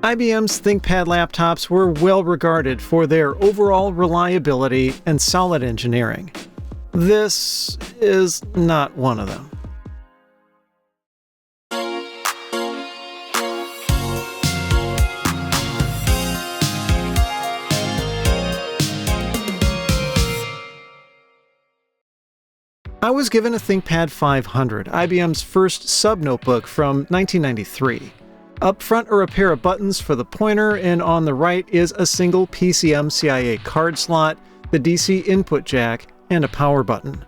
IBM's ThinkPad laptops were well regarded for their overall reliability and solid engineering. This is not one of them. I was given a ThinkPad 500, IBM's first subnotebook from 1993. Up front are a pair of buttons for the pointer, and on the right is a single PCM-CIA card slot, the DC input jack, and a power button.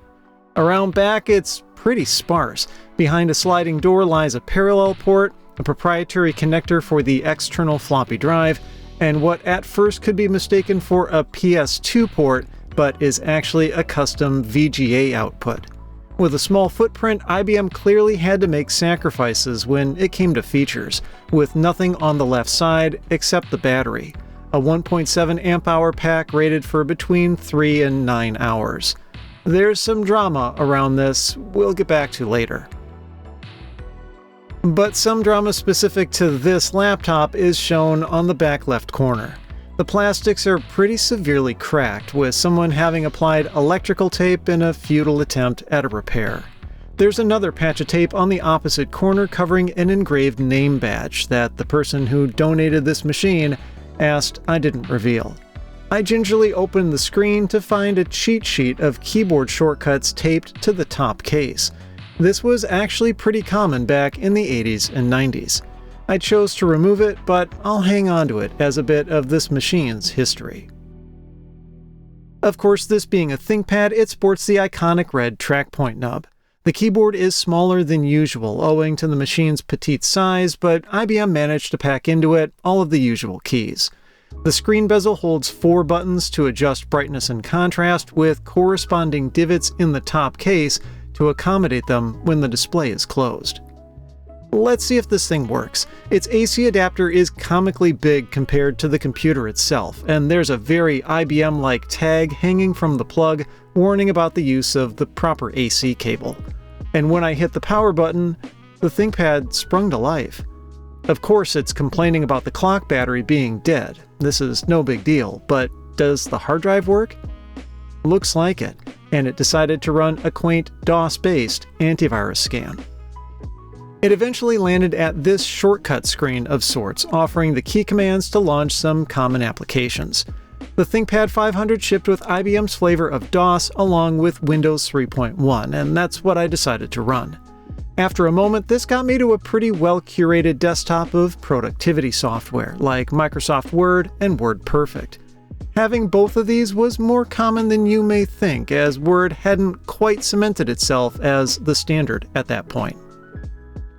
Around back, it's pretty sparse. Behind a sliding door lies a parallel port, a proprietary connector for the external floppy drive, and what at first could be mistaken for a PS2 port, but is actually a custom VGA output. With a small footprint, IBM clearly had to make sacrifices when it came to features, with nothing on the left side except the battery, a 1.7 amp-hour pack rated for between 3 and 9 hours. There's some drama around this we'll get back to later. But some drama specific to this laptop is shown on the back left corner. The plastics are pretty severely cracked, with someone having applied electrical tape in a futile attempt at a repair. There's another patch of tape on the opposite corner covering an engraved name badge that the person who donated this machine asked I didn't reveal. I gingerly opened the screen to find a cheat sheet of keyboard shortcuts taped to the top case. This was actually pretty common back in the 80s and 90s. I chose to remove it, but I'll hang on to it as a bit of this machine's history. Of course, this being a ThinkPad, it sports the iconic red trackpoint nub. The keyboard is smaller than usual owing to the machine's petite size, but IBM managed to pack into it all of the usual keys. The screen bezel holds 4 buttons to adjust brightness and contrast, with corresponding divots in the top case to accommodate them when the display is closed. Let's see if this thing works. Its AC adapter is comically big compared to the computer itself, and there's a very IBM-like tag hanging from the plug warning about the use of the proper AC cable. And when I hit the power button, the ThinkPad sprung to life. Of course, it's complaining about the clock battery being dead. This is no big deal, but does the hard drive work? Looks like it, and it decided to run a quaint DOS-based antivirus scan. It eventually landed at this shortcut screen of sorts, offering the key commands to launch some common applications. The ThinkPad 500 shipped with IBM's flavor of DOS along with Windows 3.1, and that's what I decided to run. After a moment, this got me to a pretty well-curated desktop of productivity software, like Microsoft Word and WordPerfect. Having both of these was more common than you may think, as Word hadn't quite cemented itself as the standard at that point.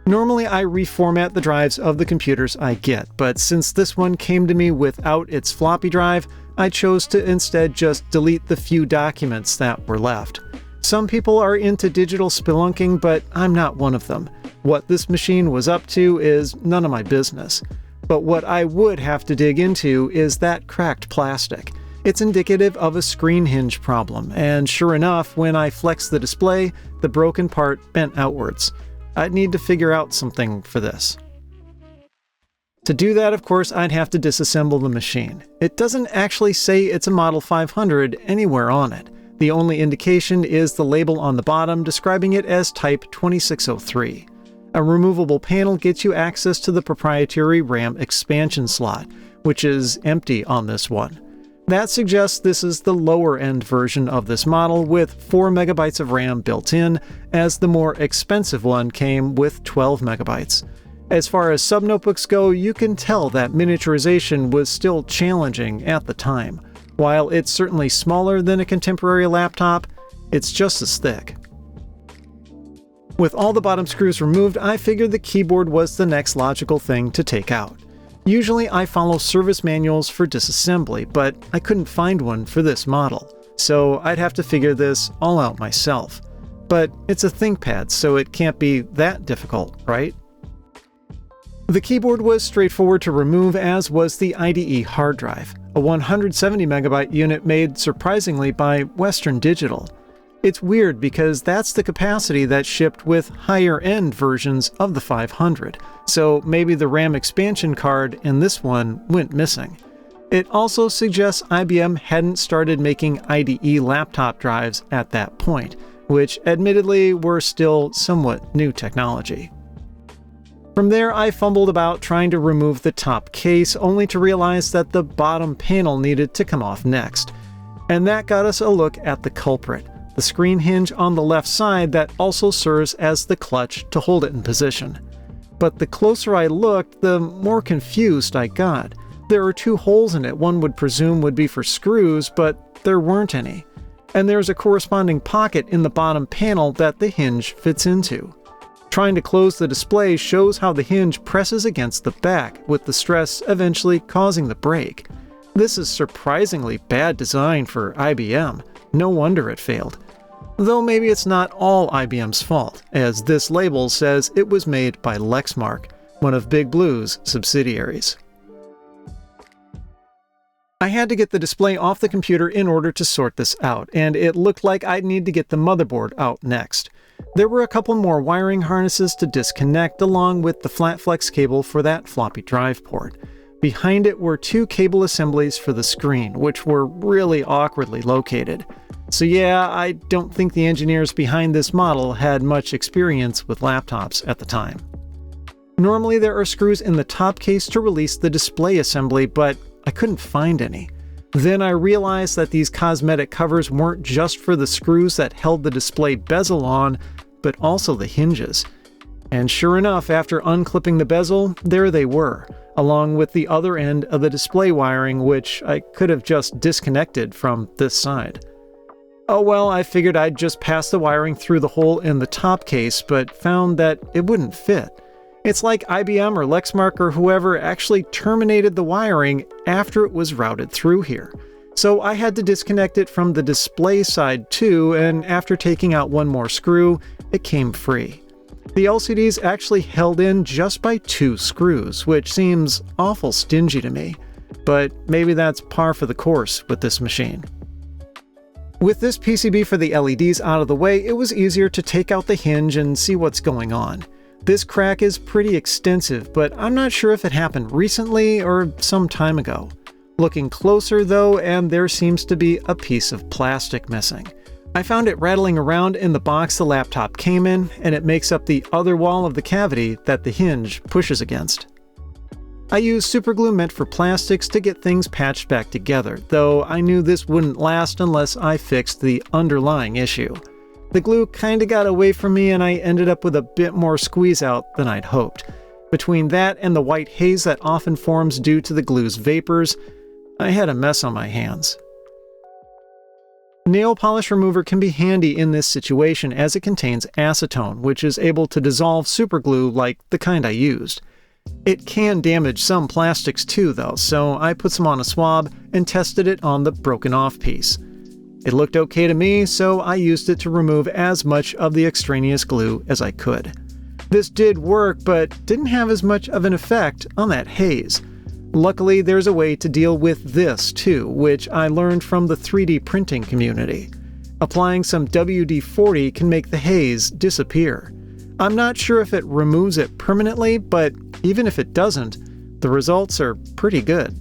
Normally I reformat the drives of the computers I get, but since this one came to me without its floppy drive, I chose to instead just delete the few documents that were left. Some people are into digital spelunking, but I'm not one of them. What this machine was up to is none of my business. But what I would have to dig into is that cracked plastic. It's indicative of a screen hinge problem, and sure enough, when I flexed the display, the broken part bent outwards. I'd need to figure out something for this. To do that, of course, I'd have to disassemble the machine. It doesn't actually say it's a Model 500 anywhere on it. The only indication is the label on the bottom describing it as Type 2603. A removable panel gets you access to the proprietary RAM expansion slot, which is empty on this one. That suggests this is the lower-end version of this model with 4 MB of RAM built in, as the more expensive one came with 12 MB. As far as subnotebooks go, you can tell that miniaturization was still challenging at the time. While it's certainly smaller than a contemporary laptop, it's just as thick. With all the bottom screws removed, I figured the keyboard was the next logical thing to take out. Usually I follow service manuals for disassembly, but I couldn't find one for this model, so I'd have to figure this all out myself. But it's a ThinkPad, so it can't be that difficult, right? The keyboard was straightforward to remove, as was the IDE hard drive, a 170 MB unit made surprisingly by Western Digital. It's weird because that's the capacity that shipped with higher-end versions of the 500, so maybe the RAM expansion card in this one went missing. It also suggests IBM hadn't started making IDE laptop drives at that point, which admittedly were still somewhat new technology. From there, I fumbled about trying to remove the top case, only to realize that the bottom panel needed to come off next. And that got us a look at the culprit, the screen hinge on the left side that also serves as the clutch to hold it in position. But the closer I looked, the more confused I got. There are two holes in it one would presume would be for screws, but there weren't any. And there's a corresponding pocket in the bottom panel that the hinge fits into. Trying to close the display shows how the hinge presses against the back, with the stress eventually causing the break. This is surprisingly bad design for IBM. No wonder it failed. Though maybe it's not all IBM's fault, as this label says it was made by Lexmark, one of Big Blue's subsidiaries. I had to get the display off the computer in order to sort this out, and it looked like I'd need to get the motherboard out next. There were a couple more wiring harnesses to disconnect along with the flat flex cable for that floppy drive port. Behind it were two cable assemblies for the screen, which were really awkwardly located. So yeah, I don't think the engineers behind this model had much experience with laptops at the time. Normally there are screws in the top case to release the display assembly, but I couldn't find any. Then I realized that these cosmetic covers weren't just for the screws that held the display bezel on, but also the hinges. And sure enough, after unclipping the bezel, there they were, along with the other end of the display wiring, which I could have just disconnected from this side. Oh well, I figured I'd just pass the wiring through the hole in the top case, but found that it wouldn't fit. It's like IBM or Lexmark or whoever actually terminated the wiring after it was routed through here. So I had to disconnect it from the display side too, and after taking out one more screw, it came free. The LCD's actually held in just by 2 screws, which seems awful stingy to me, but maybe that's par for the course with this machine. With this PCB for the LEDs out of the way, it was easier to take out the hinge and see what's going on. This crack is pretty extensive, but I'm not sure if it happened recently or some time ago. Looking closer though, and there seems to be a piece of plastic missing. I found it rattling around in the box the laptop came in, and it makes up the other wall of the cavity that the hinge pushes against. I used superglue meant for plastics to get things patched back together, though I knew this wouldn't last unless I fixed the underlying issue. The glue kinda got away from me and I ended up with a bit more squeeze out than I'd hoped. Between that and the white haze that often forms due to the glue's vapors, I had a mess on my hands. Nail polish remover can be handy in this situation as it contains acetone, which is able to dissolve superglue like the kind I used. It can damage some plastics too though, so I put some on a swab and tested it on the broken off piece. It looked okay to me, so I used it to remove as much of the extraneous glue as I could. This did work, but didn't have as much of an effect on that haze. Luckily, there's a way to deal with this too, which I learned from the 3D printing community. Applying some WD-40 can make the haze disappear. I'm not sure if it removes it permanently, but even if it doesn't, the results are pretty good.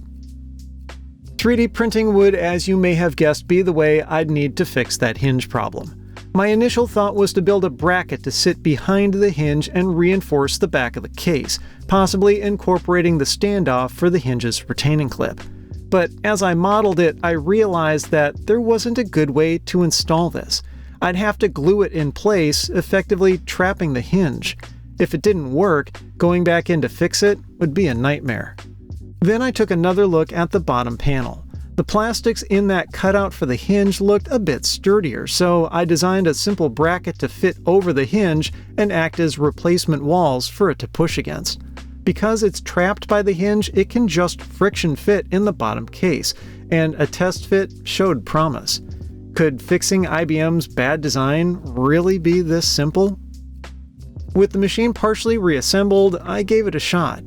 3D printing would, as you may have guessed, be the way I'd need to fix that hinge problem. My initial thought was to build a bracket to sit behind the hinge and reinforce the back of the case, possibly incorporating the standoff for the hinge's retaining clip. But as I modeled it, I realized that there wasn't a good way to install this. I'd have to glue it in place, effectively trapping the hinge. If it didn't work, going back in to fix it would be a nightmare. Then I took another look at the bottom panel. The plastics in that cutout for the hinge looked a bit sturdier, so I designed a simple bracket to fit over the hinge and act as replacement walls for it to push against. Because it's trapped by the hinge, it can just friction fit in the bottom case, and a test fit showed promise. Could fixing IBM's bad design really be this simple? With the machine partially reassembled, I gave it a shot.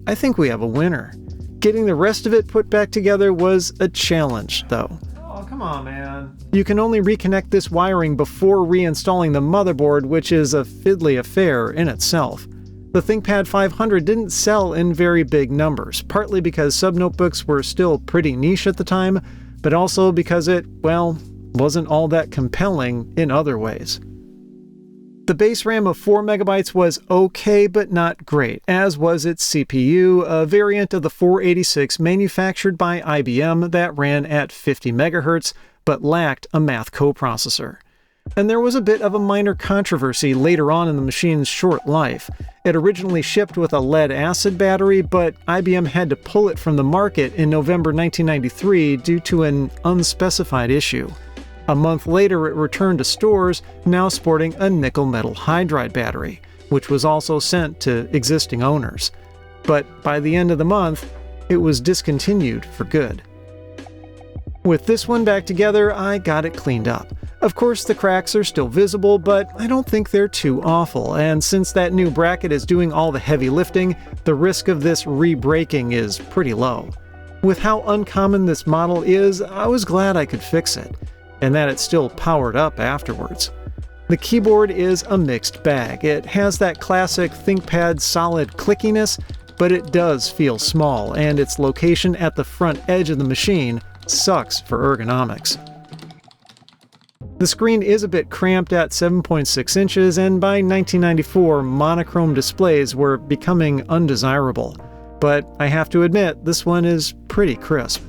I think we have a winner. Getting the rest of it put back together was a challenge, though. come on, man. You can only reconnect this wiring before reinstalling the motherboard, which is a fiddly affair in itself. The ThinkPad 500 didn't sell in very big numbers, partly because subnotebooks were still pretty niche at the time, but also because it, well, wasn't all that compelling in other ways. The base RAM of 4 MB was okay but not great, as was its CPU, a variant of the 486 manufactured by IBM that ran at 50 MHz but lacked a math coprocessor. And there was a bit of a minor controversy later on in the machine's short life. It originally shipped with a lead-acid battery, but IBM had to pull it from the market in November 1993 due to an unspecified issue. A month later, it returned to stores, now sporting a nickel metal hydride battery, which was also sent to existing owners. But by the end of the month, it was discontinued for good. With this one back together, I got it cleaned up. Of course, the cracks are still visible, but I don't think they're too awful, and since that new bracket is doing all the heavy lifting, the risk of this re-breaking is pretty low. With how uncommon this model is, I was glad I could fix it, and that it still powered up afterwards. The keyboard is a mixed bag. It has that classic ThinkPad solid clickiness, but it does feel small, and its location at the front edge of the machine sucks for ergonomics. The screen is a bit cramped at 7.6 inches, and by 1994, monochrome displays were becoming undesirable. But I have to admit, this one is pretty crisp.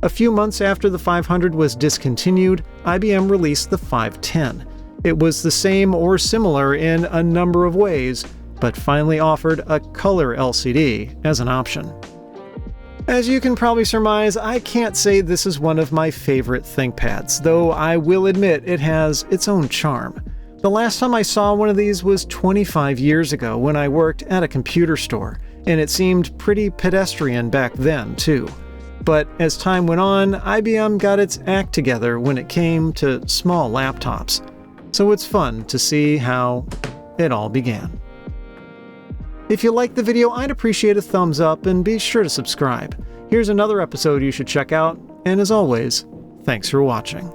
A few months after the 500 was discontinued, IBM released the 510. It was the same or similar in a number of ways, but finally offered a color LCD as an option. As you can probably surmise, I can't say this is one of my favorite ThinkPads, though I will admit it has its own charm. The last time I saw one of these was 25 years ago when I worked at a computer store, and it seemed pretty pedestrian back then, too. But as time went on, IBM got its act together when it came to small laptops. So it's fun to see how it all began. If you liked the video, I'd appreciate a thumbs up and be sure to subscribe. Here's another episode you should check out, and as always, thanks for watching.